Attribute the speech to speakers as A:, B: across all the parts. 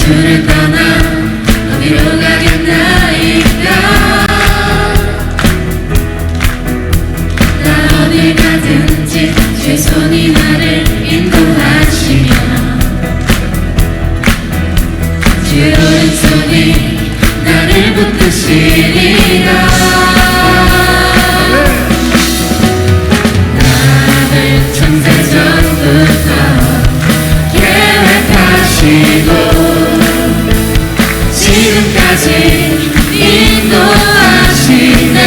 A: 주를 떠나 어디로 가겠나이까. 나 어딜 가든지 주의 손이 나를 인도하시며 주의 오른손이 나를 붙드시리라. 나를 창세전부터 계획하시고 지금까지 인도하시네.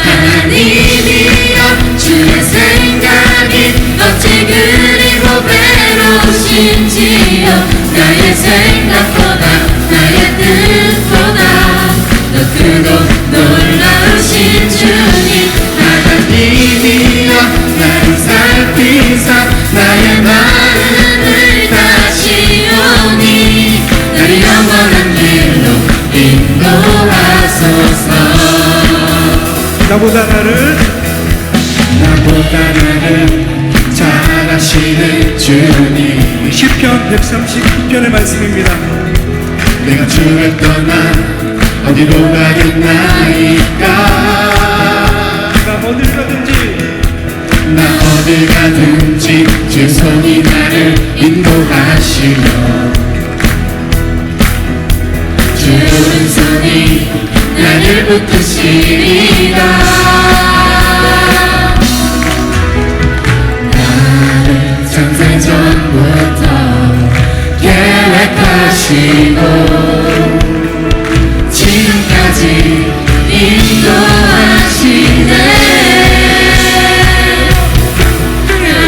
A: 하나님이여 주의 생각이 어찌 그리 고배로우신지요. 나의 생각보다 나의 뜻보다 더 크고 놀라우신 주님. 하나님이여 나를 살피사 나의 마음을 다시오니 나를 영원한 길로 인도하소서.
B: 나보다 나를 잘 아시는 주님. 시편 139편의 말씀입니다.
A: 내가 주를 떠나 어디로 가겠나이까.
B: 나 어딜 가든지
A: 나 어딜 가든지 주 손이 나를 인도하시며 주 오른손이 나를 붙드시리라. 나를 창세전부터 계획하시고 지금까지 인도하시네.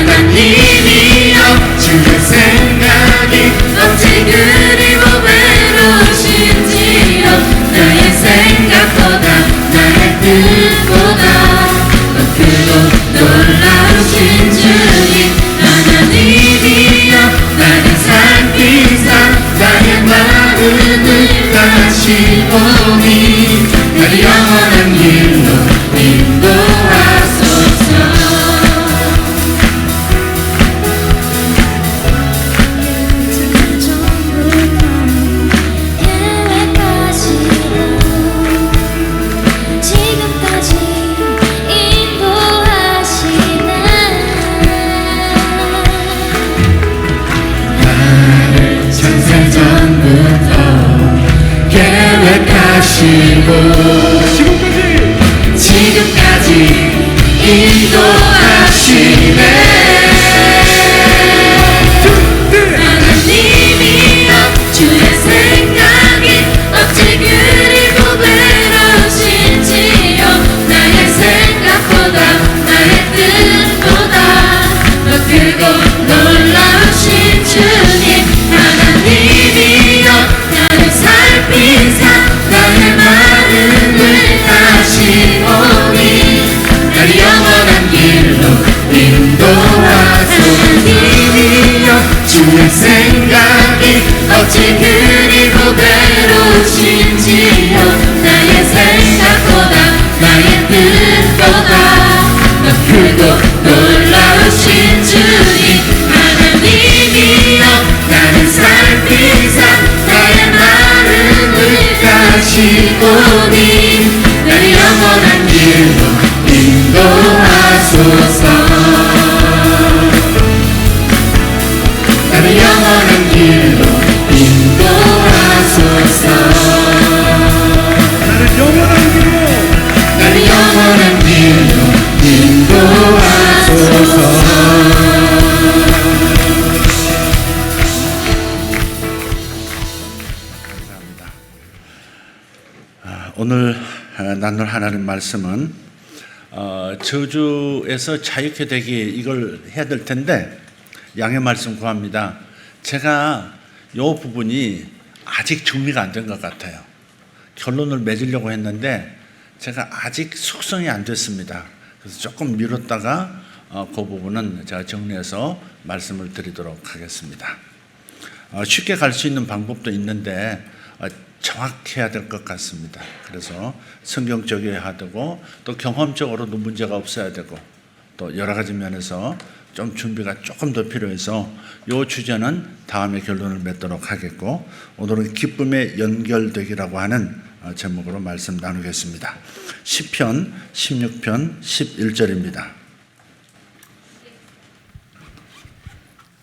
A: 하나님이여 주의 생각이 어찌 그리 고배로우신지요. 나의 생각보다 나의 뜻보다 더 크고 놀라우신 주님. 하나님이여 나를 살피사 나의 마음을 다시오니 나를 영원한 길로 인도하소서. 지금까지 인도하시네. 하나님이여 주의 생각이 어찌 그리 고배로우신지요. 나의 생각보다 나의 뜻보다 더 크고 놀라우신 주님. 하나님이여 나를 살피사 나의 마음을 다시오니 나를 영원한 길로 인도하소서. 하나님이여 주의 생각이 어찌 그리 고배로우신지요. 나의 생각보다 나의 뜻보다 더 크고 놀라우신 주님. 하나님이여 나를 살피사 나의 마음을 다시오니 나를 영원한 길로 인도하소서. 나를 영원한 길로 인도하소서.
B: 나를 영원한 길로
A: 나를 영원한 길로 인도하소서.
C: 오늘 나눌 하나님 말씀은 저주에서 자유케 되기 이걸 해야 될 텐데 양해 말씀 구합니다. 제가 이 부분이 아직 정리가 안 된 것 같아요. 결론을 맺으려고 했는데 제가 아직 숙성이 안 됐습니다. 그래서 조금 미뤘다가 그 부분은 제가 정리해서 말씀을 드리도록 하겠습니다. 쉽게 갈 수 있는 방법도 있는데 정확해야 될 것 같습니다. 그래서 성경적이어야 되고 또 경험적으로도 문제가 없어야 되고 또 여러 가지 면에서 좀 준비가 조금 더 필요해서 이 주제는 다음에 결론을 맺도록 하겠고, 오늘은 기쁨의 연결되기라고 하는 제목으로 말씀 나누겠습니다. 시편 16편 11절입니다.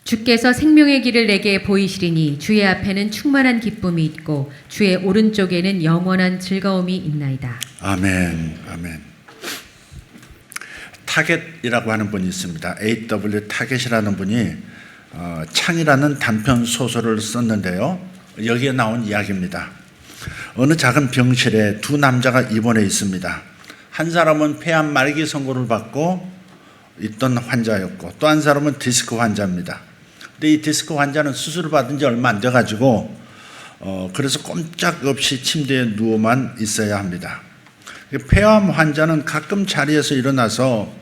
D: 주께서 생명의 길을 내게 보이시리니 주의 앞에는 충만한 기쁨이 있고 주의 오른쪽에는 영원한 즐거움이 있나이다.
C: 아멘, 아멘. 타겟이라고 하는 분이 있습니다. A.W. 타겟이라는 분이 창이라는 단편 소설을 썼는데요. 여기에 나온 이야기입니다. 어느 작은 병실에 두 남자가 입원해 있습니다. 한 사람은 폐암 말기 선고를 받고 있던 환자였고, 또 한 사람은 디스크 환자입니다. 근데 이 디스크 환자는 수술을 받은 지 얼마 안 돼가지고 그래서 꼼짝없이 침대에 누워만 있어야 합니다. 폐암 환자는 가끔 자리에서 일어나서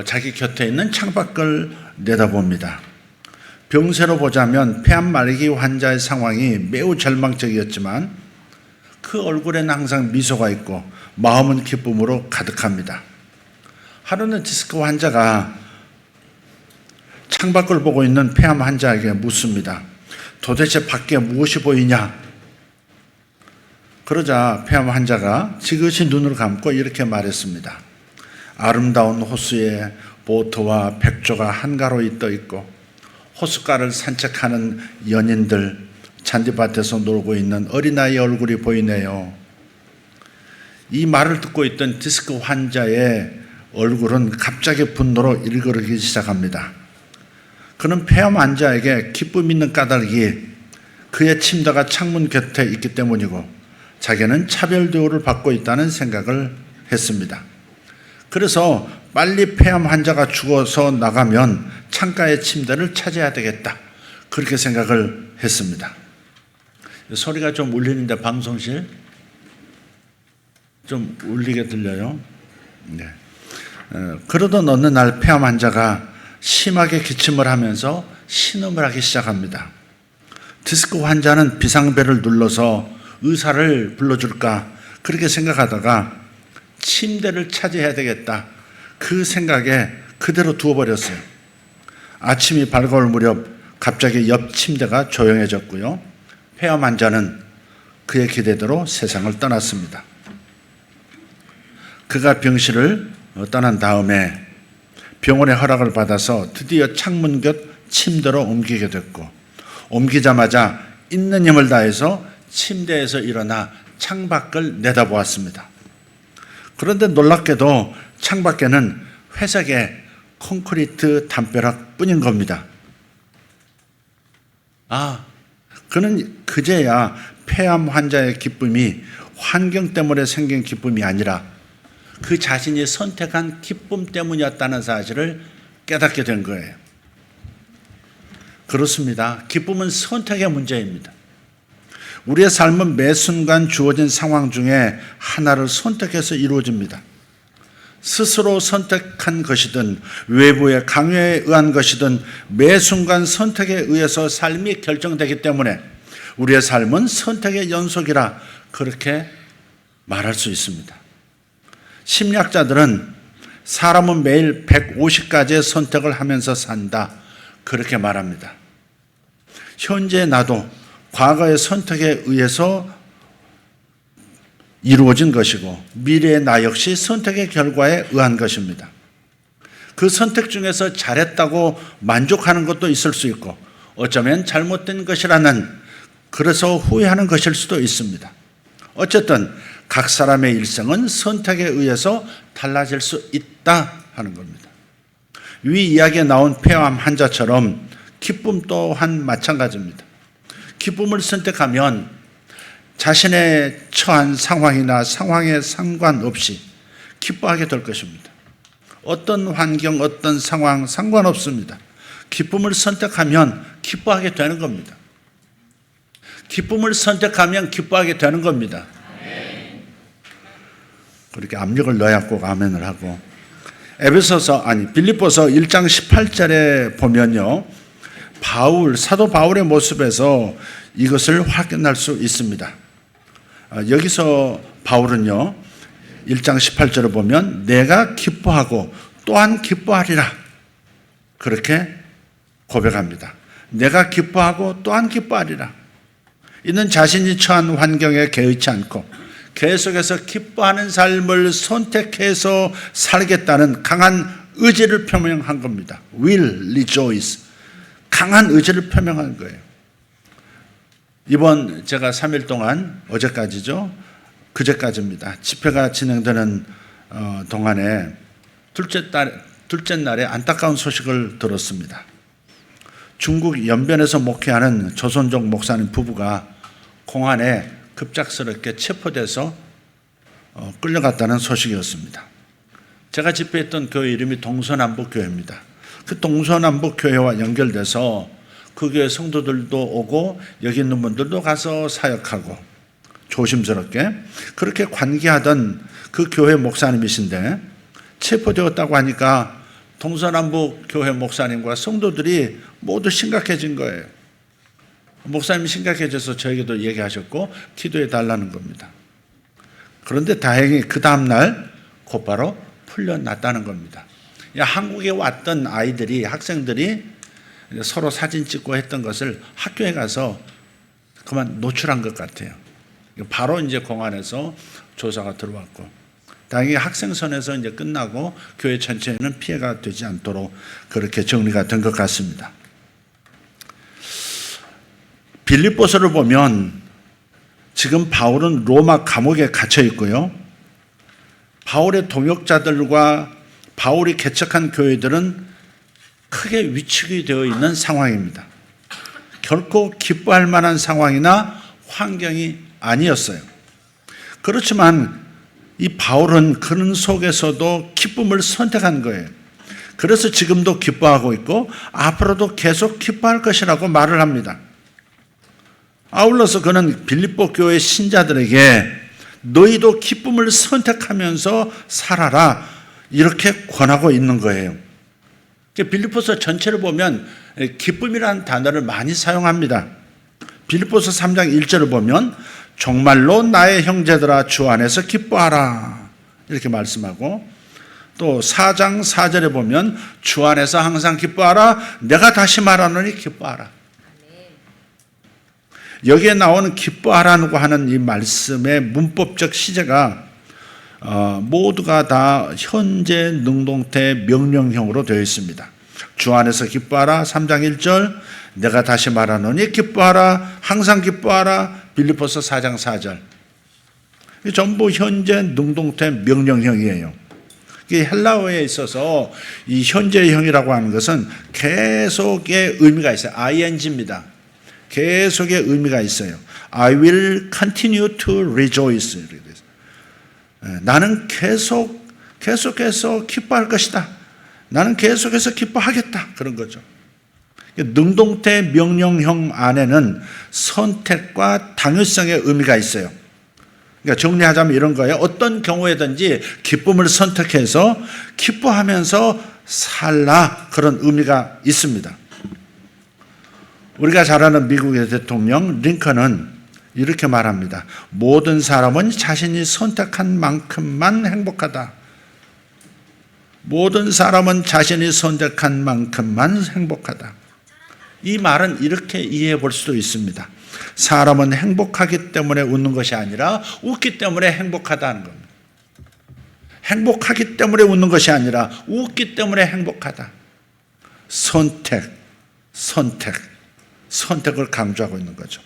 C: 자기 곁에 있는 창밖을 내다봅니다. 병세로 보자면 폐암 말기 환자의 상황이 매우 절망적이었지만 그 얼굴에는 항상 미소가 있고 마음은 기쁨으로 가득합니다. 하루는 디스크 환자가 창밖을 보고 있는 폐암 환자에게 묻습니다. 도대체 밖에 무엇이 보이냐? 그러자 폐암 환자가 지그시 눈을 감고 이렇게 말했습니다. 아름다운 호수에 보트와 백조가 한가로이 떠 있고 호숫가를 산책하는 연인들, 잔디밭에서 놀고 있는 어린아이 얼굴이 보이네요. 이 말을 듣고 있던 디스크 환자의 얼굴은 갑자기 분노로 일그러기 시작합니다. 그는 폐암 환자에게 기쁨 있는 까닭이 그의 침대가 창문 곁에 있기 때문이고 자기는 차별 대우를 받고 있다는 생각을 했습니다. 그래서 빨리 폐암 환자가 죽어서 나가면 창가의 침대를 차지해야 되겠다, 그렇게 생각을 했습니다. 소리가 좀 울리는데 방송실 좀 울리게 들려요. 네. 그러던 어느 날 폐암 환자가 심하게 기침을 하면서 신음을 하기 시작합니다. 디스크 환자는 비상벨을 눌러서 의사를 불러줄까 그렇게 생각하다가 침대를 차지해야 되겠다, 그 생각에 그대로 두어버렸어요. 아침이 밝아올 무렵 갑자기 옆 침대가 조용해졌고요. 폐암 환자는 그의 기대대로 세상을 떠났습니다. 그가 병실을 떠난 다음에 병원의 허락을 받아서 드디어 창문 곁 침대로 옮기게 됐고, 옮기자마자 있는 힘을 다해서 침대에서 일어나 창밖을 내다보았습니다. 그런데 놀랍게도 창밖에는 회색의 콘크리트 담벼락 뿐인 겁니다. 그는 그제야 폐암 환자의 기쁨이 환경 때문에 생긴 기쁨이 아니라 그 자신이 선택한 기쁨 때문이었다는 사실을 깨닫게 된 거예요. 그렇습니다. 기쁨은 선택의 문제입니다. 우리의 삶은 매 순간 주어진 상황 중에 하나를 선택해서 이루어집니다. 스스로 선택한 것이든 외부의 강요에 의한 것이든 매 순간 선택에 의해서 삶이 결정되기 때문에 우리의 삶은 선택의 연속이라 그렇게 말할 수 있습니다. 심리학자들은 사람은 매일 150가지의 선택을 하면서 산다, 그렇게 말합니다. 현재 나도 과거의 선택에 의해서 이루어진 것이고 미래의 나 역시 선택의 결과에 의한 것입니다. 그 선택 중에서 잘했다고 만족하는 것도 있을 수 있고 어쩌면 잘못된 것이라는, 그래서 후회하는 것일 수도 있습니다. 어쨌든 각 사람의 일생은 선택에 의해서 달라질 수 있다 하는 겁니다. 위 이야기에 나온 폐암 환자처럼 기쁨 또한 마찬가지입니다. 기쁨을 선택하면 자신의 처한 상황이나 상황에 상관없이 기뻐하게 될 것입니다. 어떤 환경, 어떤 상황 상관없습니다. 기쁨을 선택하면 기뻐하게 되는 겁니다. 기쁨을 선택하면 기뻐하게 되는 겁니다. 그렇게 압력을 넣어야 꼭 아멘을 하고, 빌립보서 1장 18절에 보면요, 사도 바울의 모습에서 이것을 확인할 수 있습니다. 여기서 바울은요, 1장 18절을 보면 내가 기뻐하고 또한 기뻐하리라, 그렇게 고백합니다. 내가 기뻐하고 또한 기뻐하리라. 이는 자신이 처한 환경에 개의치 않고 계속해서 기뻐하는 삶을 선택해서 살겠다는 강한 의지를 표명한 겁니다. Will rejoice. 강한 의지를 표명한 거예요. 이번 제가 3일 동안 어제까지죠. 그제까지입니다. 집회가 진행되는 동안에 둘째 날에 안타까운 소식을 들었습니다. 중국 연변에서 목회하는 조선족 목사님 부부가 공안에 급작스럽게 체포돼서 끌려갔다는 소식이었습니다. 제가 집회했던 교회 이름이 동서남북교회입니다. 그 동서남북교회와 연결돼서 그 교회 성도들도 오고 여기 있는 분들도 가서 사역하고 조심스럽게 그렇게 관계하던 그 교회 목사님이신데 체포되었다고 하니까 동서남북교회 목사님과 성도들이 모두 심각해진 거예요. 목사님이 심각해져서 저에게도 얘기하셨고 기도해 달라는 겁니다. 그런데 다행히 그 다음날 곧바로 풀려났다는 겁니다. 한국에 왔던 아이들이 학생들이 서로 사진 찍고 했던 것을 학교에 가서 그만 노출한 것 같아요. 바로 이제 공안에서 조사가 들어왔고 다행히 학생선에서 이제 끝나고 교회 전체에는 피해가 되지 않도록 그렇게 정리가 된 것 같습니다. 빌립보서를 보면 지금 바울은 로마 감옥에 갇혀 있고요. 바울의 동역자들과 바울이 개척한 교회들은 크게 위축이 되어 있는 상황입니다. 결코 기뻐할 만한 상황이나 환경이 아니었어요. 그렇지만 이 바울은 그런 속에서도 기쁨을 선택한 거예요. 그래서 지금도 기뻐하고 있고 앞으로도 계속 기뻐할 것이라고 말을 합니다. 아울러서 그는 빌립보 교회 신자들에게 너희도 기쁨을 선택하면서 살아라 이렇게 권하고 있는 거예요. 빌립보서 전체를 보면 기쁨이라는 단어를 많이 사용합니다. 빌립보서 3장 1절을 보면 정말로 나의 형제들아 주 안에서 기뻐하라 이렇게 말씀하고 또 4장 4절에 보면 주 안에서 항상 기뻐하라 내가 다시 말하노니 기뻐하라. 여기에 나오는 기뻐하라고 하는 이 말씀의 문법적 시제가 모두가 다 현재 능동태 명령형으로 되어 있습니다. 주 안에서 기뻐하라 3장 1절 내가 다시 말하노니 기뻐하라 항상 기뻐하라 빌립보서 4장 4절 전부 현재 능동태 명령형이에요. 헬라어에 있어서 이 현재형이라고 하는 것은 계속의 의미가 있어요. ing입니다. 계속의 의미가 있어요. I will continue to rejoice. 나는 계속해서 기뻐할 것이다. 나는 계속해서 기뻐하겠다. 그런 거죠. 능동태 명령형 안에는 선택과 당위성의 의미가 있어요. 그러니까 정리하자면 이런 거예요. 어떤 경우에든지 기쁨을 선택해서 기뻐하면서 살라 그런 의미가 있습니다. 우리가 잘 아는 미국의 대통령 링컨은 이렇게 말합니다. 모든 사람은 자신이 선택한 만큼만 행복하다. 모든 사람은 자신이 선택한 만큼만 행복하다. 이 말은 이렇게 이해해 볼 수도 있습니다. 사람은 행복하기 때문에 웃는 것이 아니라 웃기 때문에 행복하다는 겁니다. 행복하기 때문에 웃는 것이 아니라 웃기 때문에 행복하다. 선택을 강조하고 있는 거죠.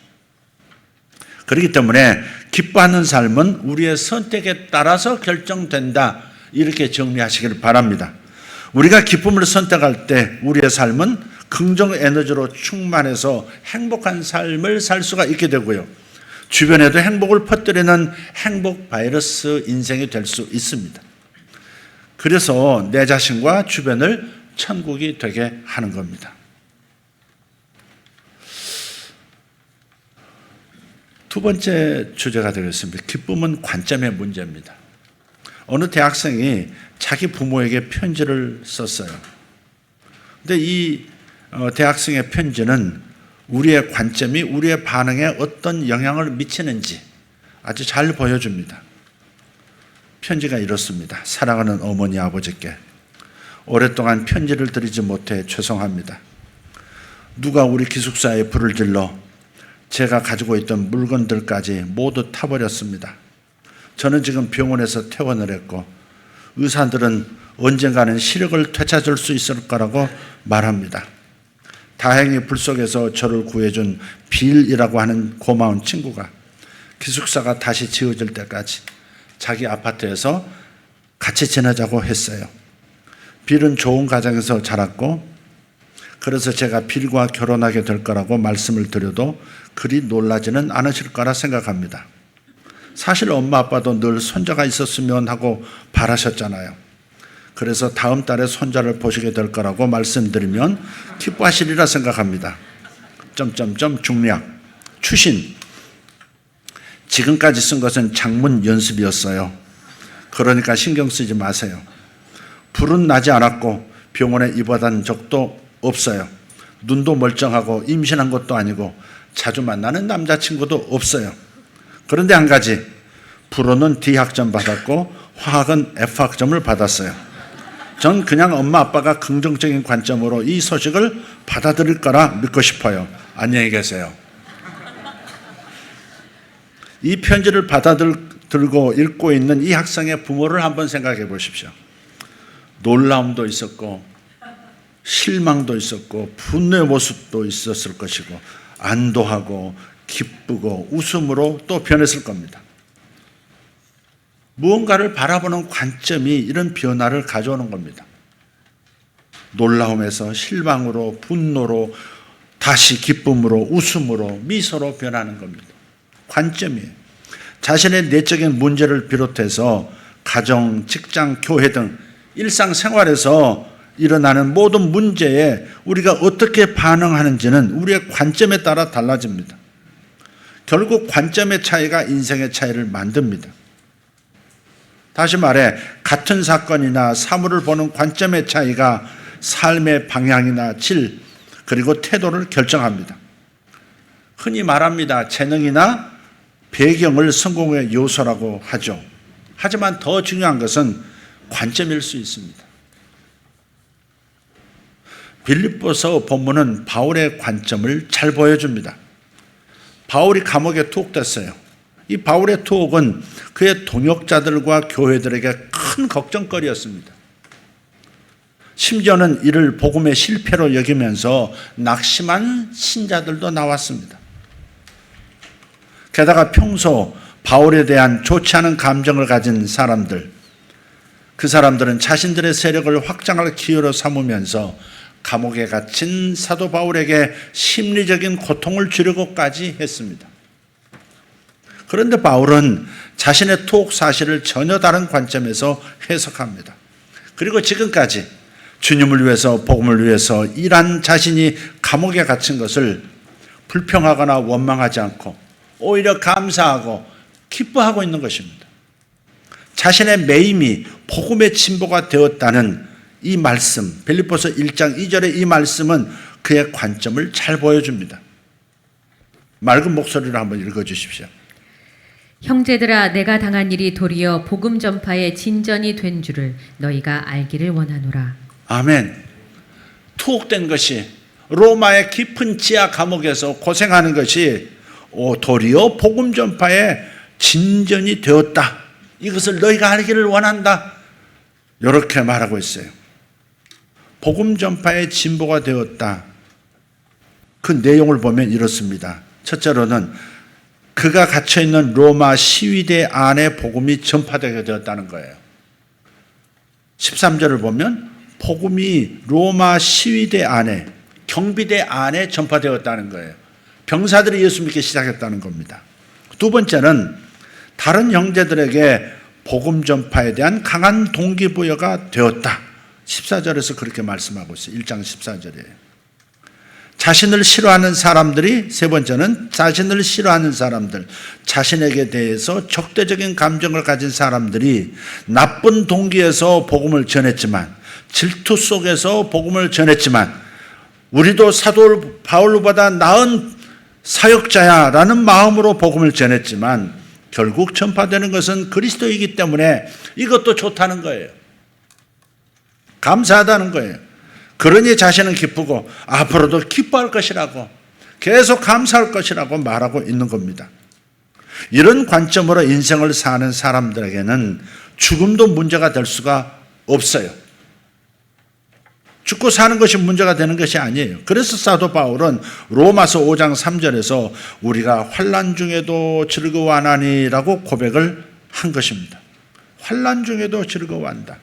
C: 그렇기 때문에 기뻐하는 삶은 우리의 선택에 따라서 결정된다. 이렇게 정리하시기를 바랍니다. 우리가 기쁨을 선택할 때 우리의 삶은 긍정 에너지로 충만해서 행복한 삶을 살 수가 있게 되고요. 주변에도 행복을 퍼뜨리는 행복 바이러스 인생이 될 수 있습니다. 그래서 내 자신과 주변을 천국이 되게 하는 겁니다. 두 번째 주제가 되겠습니다. 기쁨은 관점의 문제입니다. 어느 대학생이 자기 부모에게 편지를 썼어요. 근데 이 대학생의 편지는 우리의 관점이 우리의 반응에 어떤 영향을 미치는지 아주 잘 보여줍니다. 편지가 이렇습니다. 사랑하는 어머니 아버지께 오랫동안 편지를 드리지 못해 죄송합니다. 누가 우리 기숙사에 불을 질러 제가 가지고 있던 물건들까지 모두 타버렸습니다. 저는 지금 병원에서 퇴원을 했고 의사들은 언젠가는 시력을 되찾을 수 있을 거라고 말합니다. 다행히 불 속에서 저를 구해준 빌이라고 하는 고마운 친구가 기숙사가 다시 지어질 때까지 자기 아파트에서 같이 지내자고 했어요. 빌은 좋은 가정에서 자랐고 그래서 제가 빌과 결혼하게 될 거라고 말씀을 드려도 그리 놀라지는 않으실 거라 생각합니다. 사실 엄마 아빠도 늘 손자가 있었으면 하고 바라셨잖아요. 그래서 다음 달에 손자를 보시게 될 거라고 말씀드리면 기뻐하시리라 생각합니다. 중략 추신 지금까지 쓴 것은 장문 연습이었어요. 그러니까 신경 쓰지 마세요. 불은 나지 않았고 병원에 입원한 적도 없어요. 눈도 멀쩡하고 임신한 것도 아니고 자주 만나는 남자친구도 없어요. 그런데 한 가지, 불어는 D학점 받았고 화학은 F학점을 받았어요. 전 그냥 엄마 아빠가 긍정적인 관점으로 이 소식을 받아들일 거라 믿고 싶어요. 안녕히 계세요. 이 편지를 받아들고 읽고 있는 이 학생의 부모를 한번 생각해 보십시오. 놀라움도 있었고 실망도 있었고 분노의 모습도 있었을 것이고 안도하고 기쁘고 웃음으로 또 변했을 겁니다. 무언가를 바라보는 관점이 이런 변화를 가져오는 겁니다. 놀라움에서 실망으로 분노로 다시 기쁨으로 웃음으로 미소로 변하는 겁니다. 관점이에요. 자신의 내적인 문제를 비롯해서 가정, 직장, 교회 등 일상생활에서 일어나는 모든 문제에 우리가 어떻게 반응하는지는 우리의 관점에 따라 달라집니다. 결국 관점의 차이가 인생의 차이를 만듭니다. 다시 말해 같은 사건이나 사물을 보는 관점의 차이가 삶의 방향이나 질 그리고 태도를 결정합니다. 흔히 말합니다. 재능이나 배경을 성공의 요소라고 하죠. 하지만 더 중요한 것은 관점일 수 있습니다. 빌립보서 본문은 바울의 관점을 잘 보여줍니다. 바울이 감옥에 투옥됐어요. 이 바울의 투옥은 그의 동역자들과 교회들에게 큰 걱정거리였습니다. 심지어는 이를 복음의 실패로 여기면서 낙심한 신자들도 나왔습니다. 게다가 평소 바울에 대한 좋지 않은 감정을 가진 사람들, 그 사람들은 자신들의 세력을 확장할 기회로 삼으면서 감옥에 갇힌 사도 바울에게 심리적인 고통을 주려고까지 했습니다. 그런데 바울은 자신의 투옥 사실을 전혀 다른 관점에서 해석합니다. 그리고 지금까지 주님을 위해서 복음을 위해서 일한 자신이 감옥에 갇힌 것을 불평하거나 원망하지 않고 오히려 감사하고 기뻐하고 있는 것입니다. 자신의 매임이 복음의 진보가 되었다는 이 말씀, 빌립보서 1장 2절의 이 말씀은 그의 관점을 잘 보여줍니다. 맑은 목소리로 한번 읽어주십시오.
D: 형제들아, 내가 당한 일이 도리어 복음 전파의 진전이 된 줄을 너희가 알기를 원하노라.
C: 아멘. 투옥된 것이 로마의 깊은 지하 감옥에서 고생하는 것이 도리어 복음 전파의 진전이 되었다. 이것을 너희가 알기를 원한다. 이렇게 말하고 있어요. 복음 전파의 진보가 되었다. 그 내용을 보면 이렇습니다. 첫째로는 그가 갇혀있는 로마 시위대 안에 복음이 전파되게 되었다는 거예요. 13절을 보면 복음이 로마 시위대 안에, 경비대 안에 전파되었다는 거예요. 병사들이 예수 믿기 시작했다는 겁니다. 두 번째는 다른 형제들에게 복음 전파에 대한 강한 동기부여가 되었다. 14절에서 그렇게 말씀하고 있어요. 1장 14절이에요. 자신을 싫어하는 사람들이, 세 번째는 자신을 싫어하는 사람들, 자신에게 대해서 적대적인 감정을 가진 사람들이 나쁜 동기에서 복음을 전했지만, 질투 속에서 복음을 전했지만, 우리도 사도 바울보다 나은 사역자야라는 마음으로 복음을 전했지만 결국 전파되는 것은 그리스도이기 때문에 이것도 좋다는 거예요. 감사하다는 거예요. 그러니 자신은 기쁘고 앞으로도 기뻐할 것이라고, 계속 감사할 것이라고 말하고 있는 겁니다. 이런 관점으로 인생을 사는 사람들에게는 죽음도 문제가 될 수가 없어요. 죽고 사는 것이 문제가 되는 것이 아니에요. 그래서 사도 바울은 로마서 5장 3절에서 우리가 환난 중에도 즐거워하나니라고 고백을 한 것입니다. 환난 중에도 즐거워한다.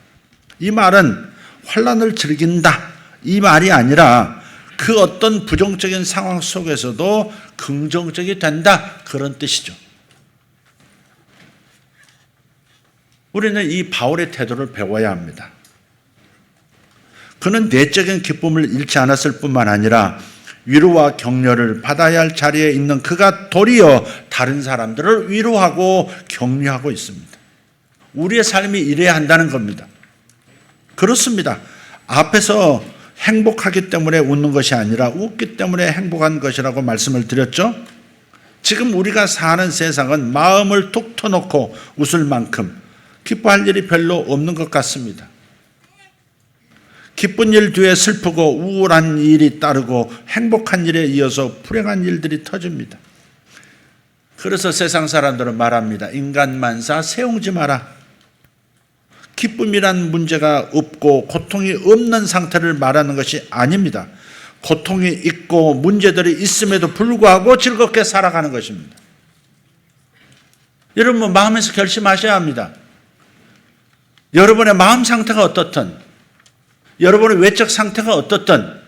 C: 이 말은 환난을 즐긴다, 이 말이 아니라 그 어떤 부정적인 상황 속에서도 긍정적이 된다, 그런 뜻이죠. 우리는 이 바울의 태도를 배워야 합니다. 그는 내적인 기쁨을 잃지 않았을 뿐만 아니라 위로와 격려를 받아야 할 자리에 있는 그가 도리어 다른 사람들을 위로하고 격려하고 있습니다. 우리의 삶이 이래야 한다는 겁니다. 그렇습니다. 앞에서 행복하기 때문에 웃는 것이 아니라 웃기 때문에 행복한 것이라고 말씀을 드렸죠. 지금 우리가 사는 세상은 마음을 툭 터놓고 웃을 만큼 기뻐할 일이 별로 없는 것 같습니다. 기쁜 일 뒤에 슬프고 우울한 일이 따르고 행복한 일에 이어서 불행한 일들이 터집니다. 그래서 세상 사람들은 말합니다. 인간 만사 세웅지 마라. 기쁨이란 문제가 없고 고통이 없는 상태를 말하는 것이 아닙니다. 고통이 있고 문제들이 있음에도 불구하고 즐겁게 살아가는 것입니다. 여러분, 마음에서 결심하셔야 합니다. 여러분의 마음 상태가 어떻든, 여러분의 외적 상태가 어떻든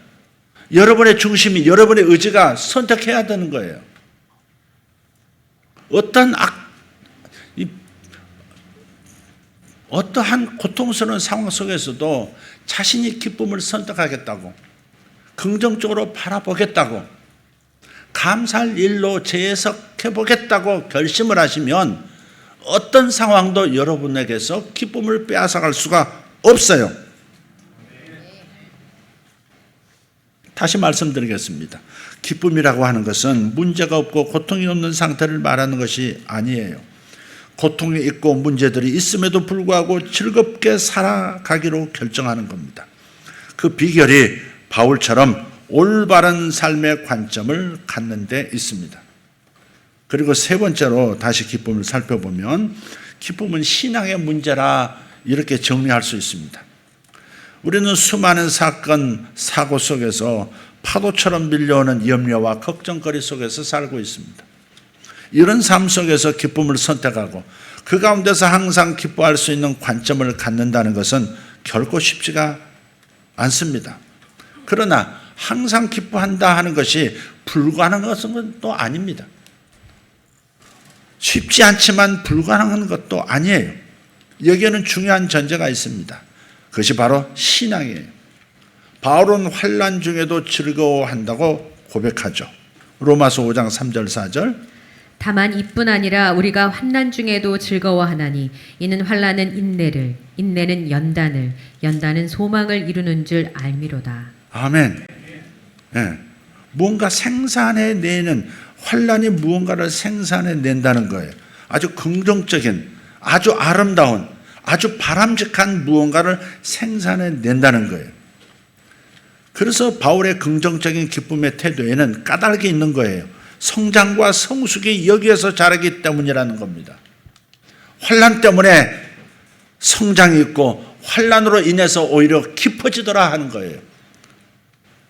C: 여러분의 중심이, 여러분의 의지가 선택해야 되는 거예요. 어떠한 고통스러운 상황 속에서도 자신이 기쁨을 선택하겠다고, 긍정적으로 바라보겠다고, 감사할 일로 재해석해보겠다고 결심을 하시면 어떤 상황도 여러분에게서 기쁨을 빼앗아갈 수가 없어요. 다시 말씀드리겠습니다. 기쁨이라고 하는 것은 문제가 없고 고통이 없는 상태를 말하는 것이 아니에요. 고통이 있고 문제들이 있음에도 불구하고 즐겁게 살아가기로 결정하는 겁니다. 그 비결이 바울처럼 올바른 삶의 관점을 갖는 데 있습니다. 그리고 세 번째로 다시 기쁨을 살펴보면 기쁨은 신앙의 문제라 이렇게 정리할 수 있습니다. 우리는 수많은 사건, 사고 속에서 파도처럼 밀려오는 염려와 걱정거리 속에서 살고 있습니다. 이런 삶 속에서 기쁨을 선택하고 그 가운데서 항상 기뻐할 수 있는 관점을 갖는다는 것은 결코 쉽지가 않습니다. 그러나 항상 기뻐한다 하는 것이 불가능한 것은 또 아닙니다. 쉽지 않지만 불가능한 것도 아니에요. 여기에는 중요한 전제가 있습니다. 그것이 바로 신앙이에요. 바울은 환난 중에도 즐거워한다고 고백하죠. 로마서 5장 3절 4절.
D: 다만 이뿐 아니라 우리가 환난 중에도 즐거워하나니 이는 환난은 인내를, 인내는 연단을, 연단은 소망을 이루는 줄 알미로다.
C: 아멘. 네. 무언가 생산해내는, 환난이 무언가를 생산해낸다는 거예요. 아주 긍정적인, 아주 아름다운, 아주 바람직한 무언가를 생산해낸다는 거예요. 그래서 바울의 긍정적인 기쁨의 태도에는 까닭이 있는 거예요. 성장과 성숙이 여기에서 자라기 때문이라는 겁니다. 환난 때문에 성장이 있고 환난으로 인해서 오히려 깊어지더라 하는 거예요.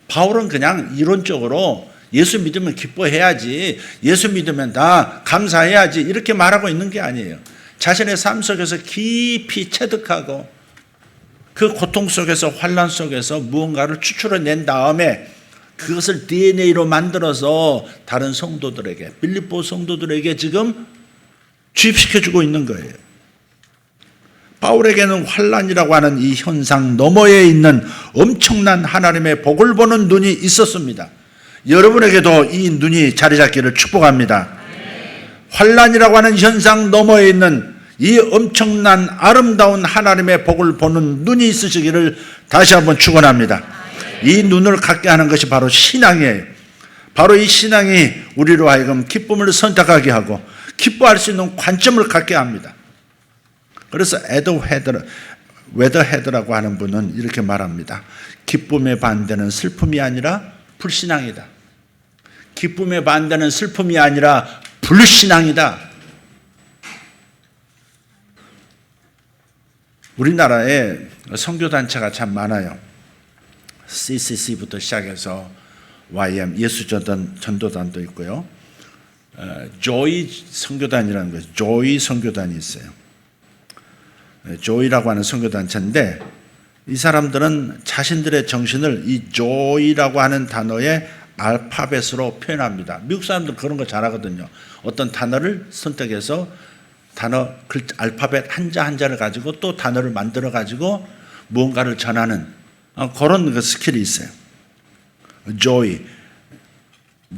C: 바울은 그냥 이론적으로 예수 믿으면 기뻐해야지, 예수 믿으면 다 감사해야지 이렇게 말하고 있는 게 아니에요. 자신의 삶 속에서 깊이 체득하고 그 고통 속에서, 환난 속에서 무언가를 추출해낸 다음에 그것을 DNA로 만들어서 다른 성도들에게, 빌립보 성도들에게 지금 주입시켜주고 있는 거예요. 바울에게는 환난이라고 하는 이 현상 너머에 있는 엄청난 하나님의 복을 보는 눈이 있었습니다. 여러분에게도 이 눈이 자리 잡기를 축복합니다. 환난이라고 하는 현상 너머에 있는 이 엄청난 아름다운 하나님의 복을 보는 눈이 있으시기를 다시 한번 축원합니다. 이 눈을 갖게 하는 것이 바로 신앙이에요. 바로 이 신앙이 우리로 하여금 기쁨을 선택하게 하고 기뻐할 수 있는 관점을 갖게 합니다. 그래서 웨더헤드라고 하는 분은 이렇게 말합니다. 기쁨의 반대는 슬픔이 아니라 불신앙이다. 기쁨의 반대는 슬픔이 아니라 불신앙이다. 우리나라에 선교단체가 참 많아요. CCC부터 시작해서 YM 예수전도단도 있고요. 조이 선교단이라는 거죠. 조이 선교단이 있어요. 조이라고 하는 선교단체인데 이 사람들은 자신들의 정신을 이 조이라고 하는 단어의 알파벳으로 표현합니다. 미국 사람들 그런 거 잘하거든요. 어떤 단어를 선택해서 알파벳 한자 한자를 가지고 또 단어를 만들어 가지고 무언가를 전하는 그런 그 스킬이 있어요. 조이,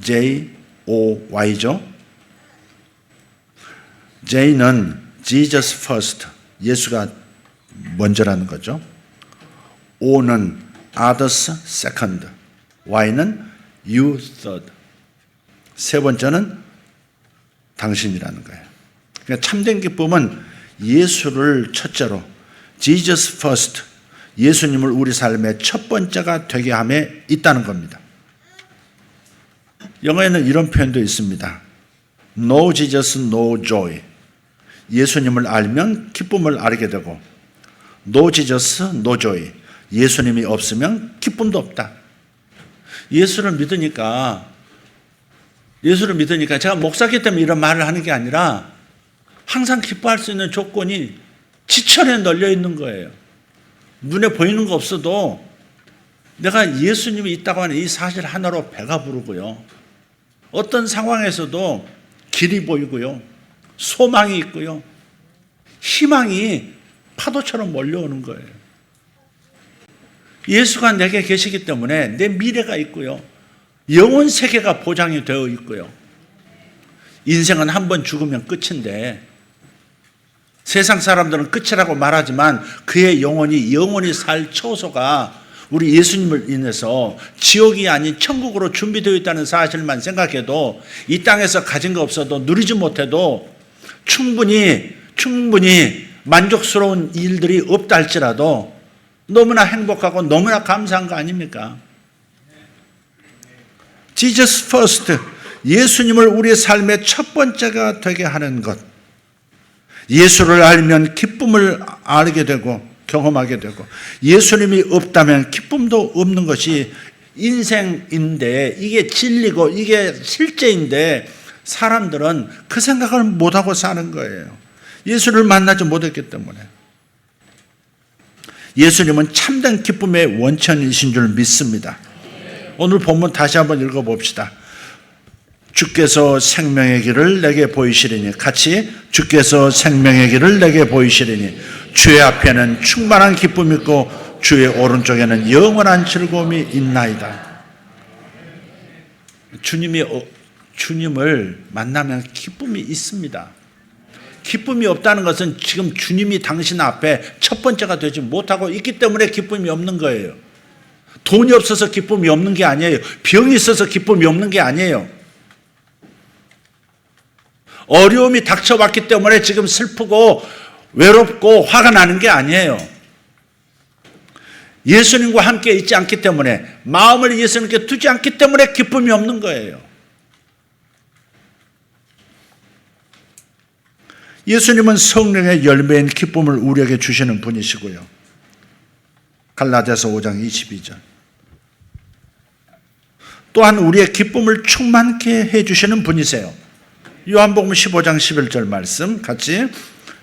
C: J-O-Y죠. J는 Jesus first, 예수가 먼저라는 거죠. O는 others second, Y는 you third. 세 번째는 당신이라는 거예요. 그러니까 참된 기쁨은 예수를 첫째로, Jesus first, 예수님을 우리 삶의 첫 번째가 되게 함에 있다는 겁니다. 영어에는 이런 표현도 있습니다. No Jesus, no joy. 예수님을 알면 기쁨을 알게 되고 No Jesus, no joy. 예수님이 없으면 기쁨도 없다. 예수를 믿으니까 제가 목사기 때문에 이런 말을 하는 게 아니라 항상 기뻐할 수 있는 조건이 지천에 널려 있는 거예요. 눈에 보이는 거 없어도 내가 예수님이 있다고 하는 이 사실 하나로 배가 부르고요. 어떤 상황에서도 길이 보이고요. 소망이 있고요. 희망이 파도처럼 몰려오는 거예요. 예수가 내게 계시기 때문에 내 미래가 있고요. 영원 세계가 보장이 되어 있고요. 인생은 한 번 죽으면 끝인데 세상 사람들은 끝이라고 말하지만 그의 영원히 살 처소가 우리 예수님을 인해서 지옥이 아닌 천국으로 준비되어 있다는 사실만 생각해도 이 땅에서 가진 거 없어도 누리지 못해도 충분히 만족스러운 일들이 없다 할지라도 너무나 행복하고 너무나 감사한 거 아닙니까? Jesus first, 예수님을 우리의 삶의 첫 번째가 되게 하는 것. 예수를 알면 기쁨을 알게 되고 경험하게 되고 예수님이 없다면 기쁨도 없는 것이 인생인데 이게 진리고 이게 실제인데 사람들은 그 생각을 못하고 사는 거예요. 예수를 만나지 못했기 때문에. 예수님은 참된 기쁨의 원천이신 줄 믿습니다. 오늘 본문 다시 한번 읽어봅시다. 주께서 생명의 길을 내게 보이시리니, 같이 주께서 생명의 길을 내게 보이시리니 주의 앞에는 충만한 기쁨이 있고 주의 오른쪽에는 영원한 즐거움이 있나이다. 주님을 만나면 기쁨이 있습니다. 기쁨이 없다는 것은 지금 주님이 당신 앞에 첫 번째가 되지 못하고 있기 때문에 기쁨이 없는 거예요. 돈이 없어서 기쁨이 없는 게 아니에요. 병이 있어서 기쁨이 없는 게 아니에요. 어려움이 닥쳐왔기 때문에 지금 슬프고 외롭고 화가 나는 게 아니에요. 예수님과 함께 있지 않기 때문에, 마음을 예수님께 두지 않기 때문에 기쁨이 없는 거예요. 예수님은 성령의 열매인 기쁨을 우리에게 주시는 분이시고요. 갈라디아서 5장 22절. 또한 우리의 기쁨을 충만케 해주시는 분이세요. 요한복음 15장 11절 말씀 같이,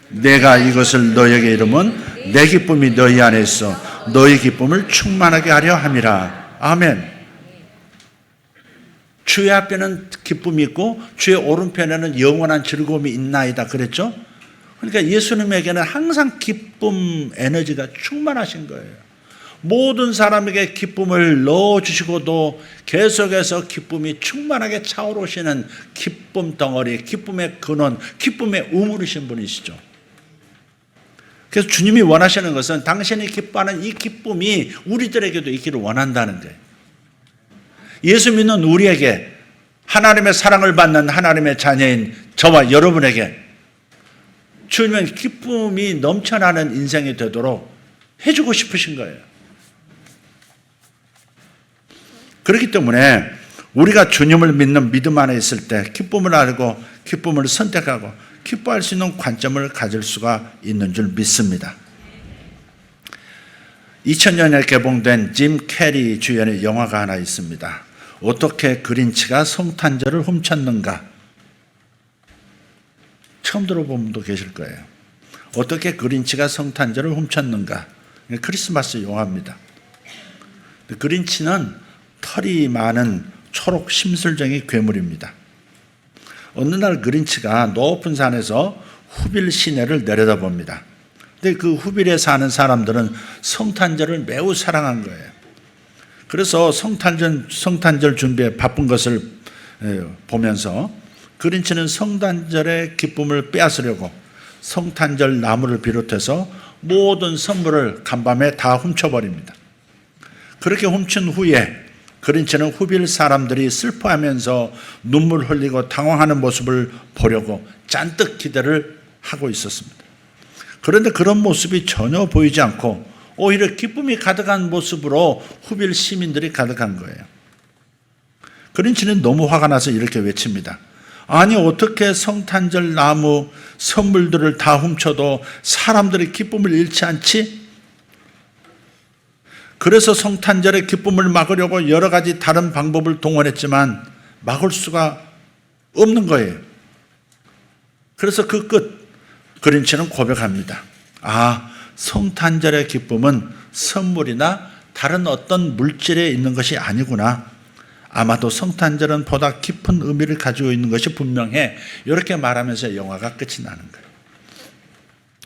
C: 내가 이것을 너에게 이름은 내 기쁨이 너희 안에 있어 너희 기쁨을 충만하게 하려 함이라. 아멘. 주의 앞에는 기쁨이 있고 주의 오른편에는 영원한 즐거움이 있나이다 그랬죠. 그러니까 예수님에게는 항상 기쁨 에너지가 충만하신 거예요. 모든 사람에게 기쁨을 넣어주시고도 계속해서 기쁨이 충만하게 차오르시는 기쁨 덩어리, 기쁨의 근원, 기쁨의 우물이신 분이시죠. 그래서 주님이 원하시는 것은 당신이 기뻐하는 이 기쁨이 우리들에게도 있기를 원한다는 거예요. 예수 믿는 우리에게, 하나님의 사랑을 받는 하나님의 자녀인 저와 여러분에게 주님은 기쁨이 넘쳐나는 인생이 되도록 해주고 싶으신 거예요. 그렇기 때문에 우리가 주님을 믿는 믿음 안에 있을 때 기쁨을 알고 기쁨을 선택하고 기뻐할 수 있는 관점을 가질 수가 있는 줄 믿습니다. 2000년에 개봉된 짐 캐리 주연의 영화가 하나 있습니다. 어떻게 그린치가 성탄절을 훔쳤는가. 처음 들어본 분도 계실 거예요. 어떻게 그린치가 성탄절을 훔쳤는가. 크리스마스 영화입니다. 그린치는 털이 많은 초록 심술쟁이 괴물입니다. 어느 날 그린치가 높은 산에서 후빌 시내를 내려다봅니다. 근데 그 후빌에 사는 사람들은 성탄절을 매우 사랑한 거예요. 그래서 성탄절 준비에 바쁜 것을 보면서 그린치는 성탄절의 기쁨을 빼앗으려고 성탄절 나무를 비롯해서 모든 선물을 간밤에 다 훔쳐버립니다. 그렇게 훔친 후에 그린치는 후빌 사람들이 슬퍼하면서 눈물 흘리고 당황하는 모습을 보려고 잔뜩 기대를 하고 있었습니다. 그런데 그런 모습이 전혀 보이지 않고 오히려 기쁨이 가득한 모습으로 후빌 시민들이 가득한 거예요. 그린치는 너무 화가 나서 이렇게 외칩니다. 아니 어떻게 성탄절 나무 선물들을 다 훔쳐도 사람들의 기쁨을 잃지 않지? 그래서 성탄절의 기쁨을 막으려고 여러 가지 다른 방법을 동원했지만 막을 수가 없는 거예요. 그래서 그 끝 그린치는 고백합니다. 아, 성탄절의 기쁨은 선물이나 다른 어떤 물질에 있는 것이 아니구나. 아마도 성탄절은 보다 깊은 의미를 가지고 있는 것이 분명해. 이렇게 말하면서 영화가 끝이 나는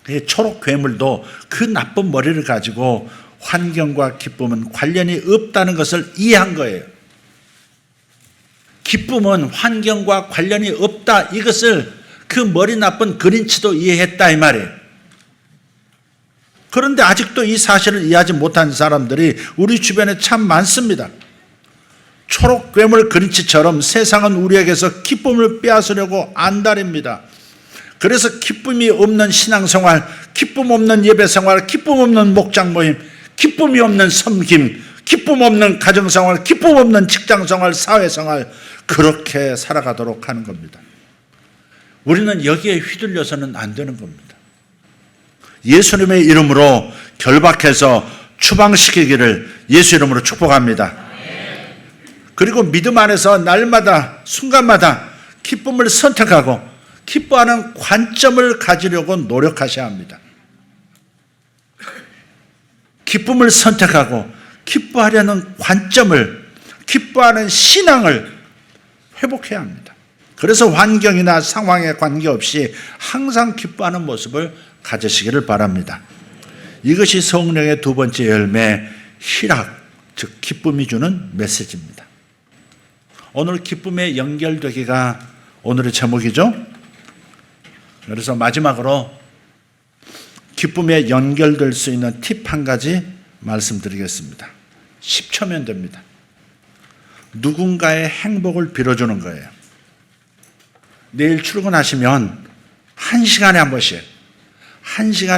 C: 거예요. 초록 괴물도 그 나쁜 머리를 가지고 환경과 기쁨은 관련이 없다는 것을 이해한 거예요. 기쁨은 환경과 관련이 없다. 이것을 그 머리 나쁜 그린치도 이해했다 이 말이에요. 그런데 아직도 이 사실을 이해하지 못한 사람들이 우리 주변에 참 많습니다. 초록 괴물 그린치처럼 세상은 우리에게서 기쁨을 빼앗으려고 안달입니다. 그래서 기쁨이 없는 신앙생활, 기쁨 없는 예배생활, 기쁨 없는 목장 모임, 기쁨이 없는 섬김, 기쁨 없는 가정생활, 기쁨 없는 직장생활, 사회생활 그렇게 살아가도록 하는 겁니다. 우리는 여기에 휘둘려서는 안 되는 겁니다. 예수님의 이름으로 결박해서 추방시키기를 예수 이름으로 축복합니다. 그리고 믿음 안에서 날마다 순간마다 기쁨을 선택하고 기뻐하는 관점을 가지려고 노력하셔야 합니다. 기쁨을 선택하고 기뻐하려는 관점을, 기뻐하는 신앙을 회복해야 합니다. 그래서 환경이나 상황에 관계없이 항상 기뻐하는 모습을 가지시기를 바랍니다. 이것이 성령의 두 번째 열매, 희락, 즉 기쁨이 주는 메시지입니다. 오늘 기쁨에 연결되기가 오늘의 제목이죠. 그래서 마지막으로 기쁨에 연결될 수 있는 팁 한 가지 말씀드리겠습니다. 10초면 됩니다. 누군가의 행복을 빌어주는 거예요. 내일 출근하시면 1시간에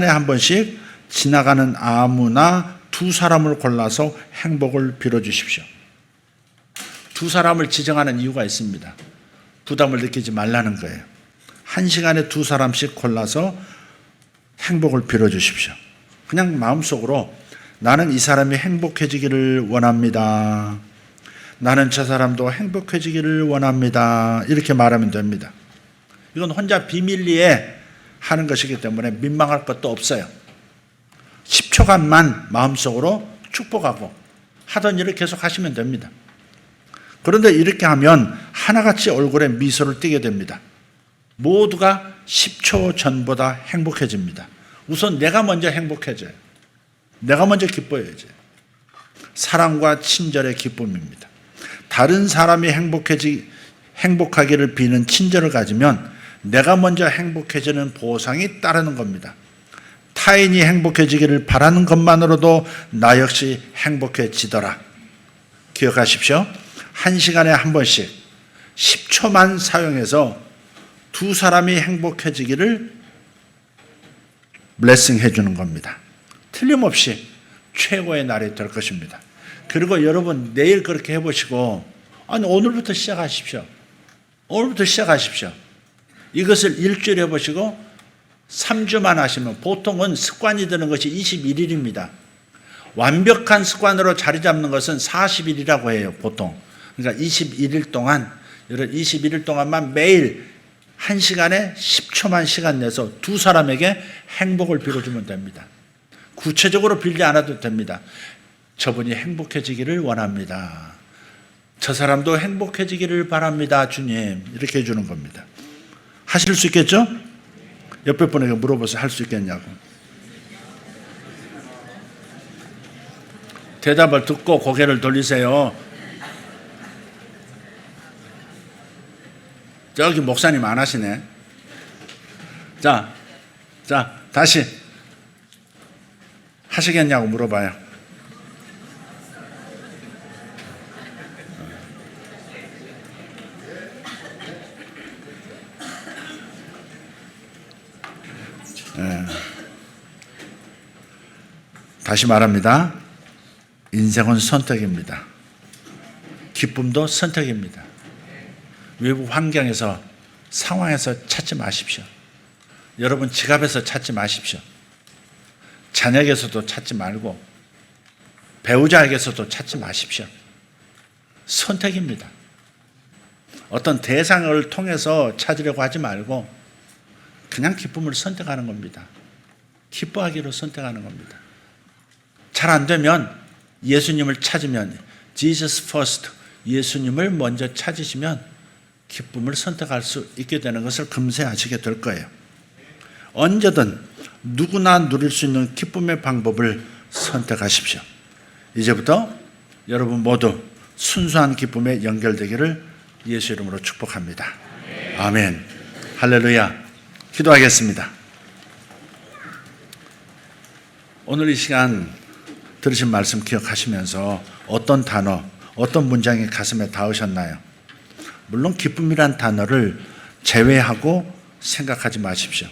C: 한 번씩 지나가는 아무나 두 사람을 골라서 행복을 빌어주십시오. 두 사람을 지정하는 이유가 있습니다. 부담을 느끼지 말라는 거예요. 1시간에 두 사람씩 골라서 행복을 빌어주십시오. 그냥 마음속으로 나는 이 사람이 행복해지기를 원합니다. 나는 저 사람도 행복해지기를 원합니다. 이렇게 말하면 됩니다. 이건 혼자 비밀리에 하는 것이기 때문에 민망할 것도 없어요. 10초간만 마음속으로 축복하고 하던 일을 계속 하시면 됩니다. 그런데 이렇게 하면 하나같이 얼굴에 미소를 띠게 됩니다. 모두가 10초 전보다 행복해집니다. 우선 내가 먼저 행복해져요. 내가 먼저 기뻐야죠. 사랑과 친절의 기쁨입니다. 다른 사람이 행복하기를 비는 친절을 가지면 내가 먼저 행복해지는 보상이 따르는 겁니다. 타인이 행복해지기를 바라는 것만으로도 나 역시 행복해지더라. 기억하십시오. 1시간에 한 번씩 10초만 사용해서 두 사람이 행복해지기를 블레싱 해주는 겁니다. 틀림없이 최고의 날이 될 것입니다. 그리고 여러분 내일 그렇게 해보시고 아니 오늘부터 시작하십시오. 오늘부터 시작하십시오. 이것을 일주일 해보시고 3주만 하시면 보통은 습관이 드는 것이 21일입니다. 완벽한 습관으로 자리 잡는 것은 40일이라고 해요. 보통. 그러니까 21일 동안 21일 동안만 매일 1시간에 10초만 시간 내서 두 사람에게 행복을 빌어주면 됩니다. 구체적으로 빌지 않아도 됩니다. 저분이 행복해지기를 원합니다. 저 사람도 행복해지기를 바랍니다. 주님. 이렇게 해주는 겁니다. 하실 수 있겠죠? 옆에 분에게 물어보세요. 할 수 있겠냐고. 대답을 듣고 고개를 돌리세요. 저기 목사님 안 하시네. 자, 다시 하시겠냐고 물어봐요. 다시 말합니다. 인생은 선택입니다. 기쁨도 선택입니다. 외부 환경에서 상황에서 찾지 마십시오. 여러분 지갑에서 찾지 마십시오. 자녀에게서도 찾지 말고 배우자에게서도 찾지 마십시오. 선택입니다. 어떤 대상을 통해서 찾으려고 하지 말고 그냥 기쁨을 선택하는 겁니다. 기뻐하기로 선택하는 겁니다. 잘 안 되면 예수님을 찾으면 Jesus first, 예수님을 먼저 찾으시면 기쁨을 선택할 수 있게 되는 것을 금세 아시게 될 거예요. 언제든 누구나 누릴 수 있는 기쁨의 방법을 선택하십시오. 이제부터 여러분 모두 순수한 기쁨에 연결되기를 예수 이름으로 축복합니다. 아멘. 할렐루야. 기도하겠습니다. 오늘 이 시간 들으신 말씀 기억하시면서 어떤 단어, 어떤 문장이 가슴에 닿으셨나요? 물론 기쁨이란 단어를 제외하고 생각하지 마십시오.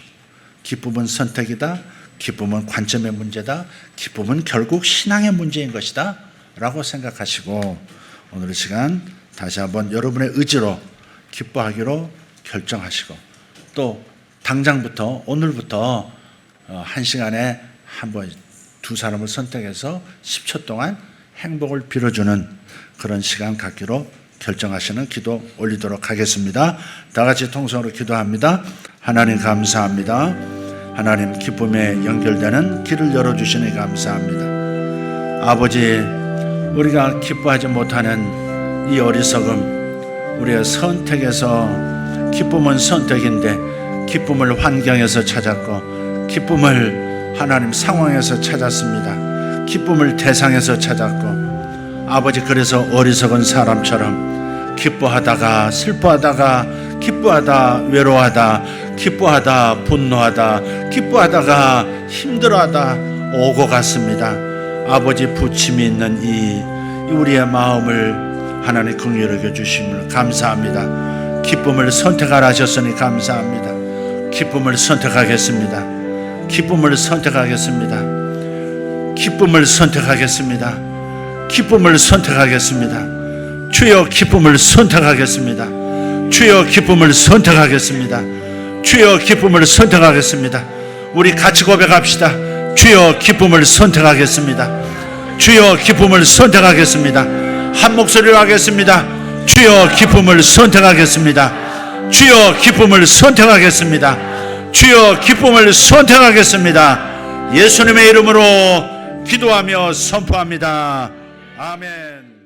C: 기쁨은 선택이다. 기쁨은 관점의 문제다. 기쁨은 결국 신앙의 문제인 것이다. 라고 생각하시고 오늘 이 시간 다시 한번 여러분의 의지로 기뻐하기로 결정하시고 또 당장부터 오늘부터 한 시간에 한 번 두 사람을 선택해서 10초 동안 행복을 빌어주는 그런 시간 갖기로 결정하시는 기도 올리도록 하겠습니다. 다 같이 통성으로 기도합니다. 하나님 감사합니다. 하나님 기쁨에 연결되는 길을 열어주시니 감사합니다. 아버지, 우리가 기뻐하지 못하는 이 어리석음, 우리의 선택에서 기쁨은 선택인데 기쁨을 환경에서 찾았고 기쁨을 하나님 상황에서 찾았습니다. 기쁨을 대상에서 찾았고 아버지, 그래서 어리석은 사람처럼 기뻐하다가 슬퍼하다가 기뻐하다 외로워하다 기뻐하다 분노하다 기뻐하다가 힘들어하다 오고 갔습니다. 아버지, 부침이 있는 이 우리의 마음을 하나님 긍휼히 여겨 주심을 감사합니다. 기쁨을 선택하라 하셨으니 감사합니다. 기쁨을 선택하겠습니다. 기쁨을 선택하겠습니다. 기쁨을 선택하겠습니다. 기쁨을 선택하겠습니다. 주여 기쁨을 선택하겠습니다. 주여 기쁨을 선택하겠습니다. 주여 기쁨을 선택하겠습니다. 우리 같이 고백합시다. 주여 기쁨을 선택하겠습니다. 주여 기쁨을 선택하겠습니다. 한 목소리로 하겠습니다. 주여 기쁨을 선택하겠습니다. 주여 기쁨을 선택하겠습니다. 주여 기쁨을 선택하겠습니다. 예수님의 이름으로 기도하며 선포합니다. 아멘.